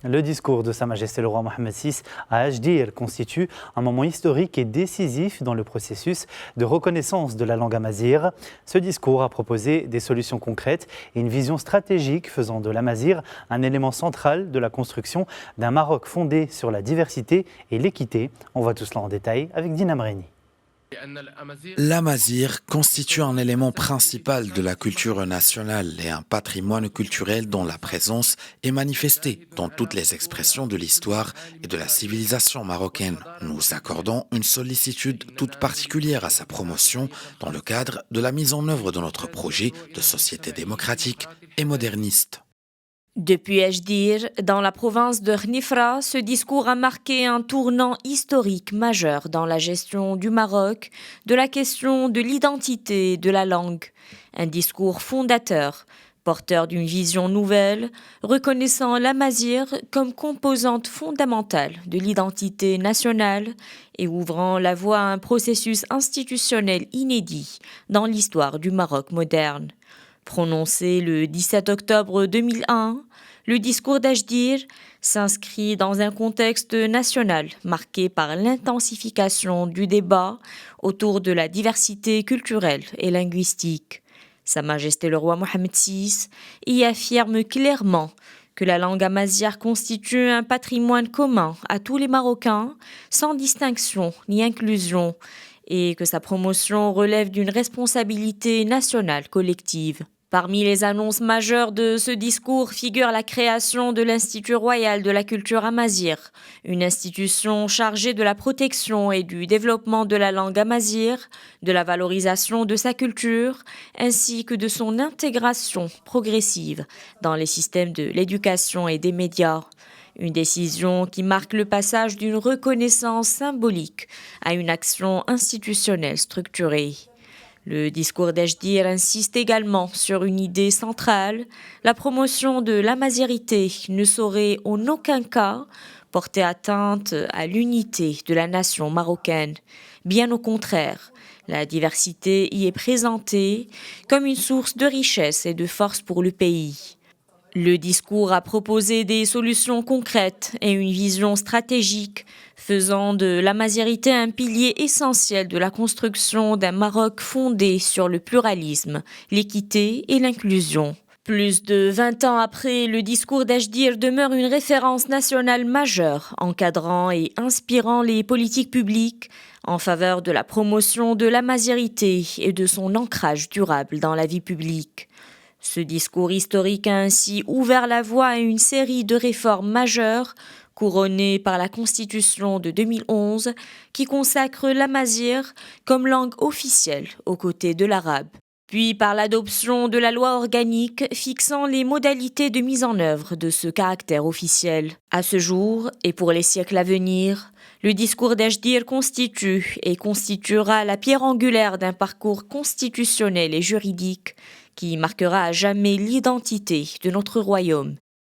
Le discours de Sa Majesté le roi Mohammed VI à Ajdir constitue un moment historique et décisif dans le processus de reconnaissance de la langue amazigh. Ce discours a proposé des solutions concrètes et une vision stratégique faisant de l'amazigh un élément central de la construction d'un Maroc fondé sur la diversité et l'équité. On voit tout cela en détail avec Dina Mreni. L'amazigh constitue un élément principal de la culture nationale et un patrimoine culturel dont la présence est manifestée dans toutes les expressions de l'histoire et de la civilisation marocaine. Nous accordons une sollicitude toute particulière à sa promotion dans le cadre de la mise en œuvre de notre projet de société démocratique et moderniste. Depuis Ajdir, dans la province de Khnifra, ce discours a marqué un tournant historique majeur dans la gestion du Maroc, de la question de l'identité de la langue. Un discours fondateur, porteur d'une vision nouvelle, reconnaissant l'amazigh comme composante fondamentale de l'identité nationale et ouvrant la voie à un processus institutionnel inédit dans l'histoire du Maroc moderne. Prononcé le 17 octobre 2001, le discours d'Ajdir s'inscrit dans un contexte national marqué par l'intensification du débat autour de la diversité culturelle et linguistique. Sa Majesté le roi Mohammed VI y affirme clairement que la langue amazigh constitue un patrimoine commun à tous les Marocains, sans distinction ni inclusion, et que sa promotion relève d'une responsabilité nationale collective. Parmi les annonces majeures de ce discours figure la création de l'Institut royal de la culture amazigh, une institution chargée de la protection et du développement de la langue amazigh, de la valorisation de sa culture, ainsi que de son intégration progressive dans les systèmes de l'éducation et des médias. Une décision qui marque le passage d'une reconnaissance symbolique à une action institutionnelle structurée. Le discours d'Ajdir insiste également sur une idée centrale, la promotion de l'amazighité ne saurait en aucun cas porter atteinte à l'unité de la nation marocaine. Bien au contraire, la diversité y est présentée comme une source de richesse et de force pour le pays. Le discours a proposé des solutions concrètes et une vision stratégique, faisant de l'amazighité un pilier essentiel de la construction d'un Maroc fondé sur le pluralisme, l'équité et l'inclusion. Plus de 20 ans après, le discours d'Ajdir demeure une référence nationale majeure, encadrant et inspirant les politiques publiques en faveur de la promotion de l'amazighité et de son ancrage durable dans la vie publique. Ce discours historique a ainsi ouvert la voie à une série de réformes majeures, couronnées par la Constitution de 2011, qui consacre l'amazigh comme langue officielle aux côtés de l'arabe, puis par l'adoption de la loi organique fixant les modalités de mise en œuvre de ce caractère officiel. À ce jour, et pour les siècles à venir, le discours d'Ajdir constitue et constituera la pierre angulaire d'un parcours constitutionnel et juridique qui marquera à jamais l'identité de notre royaume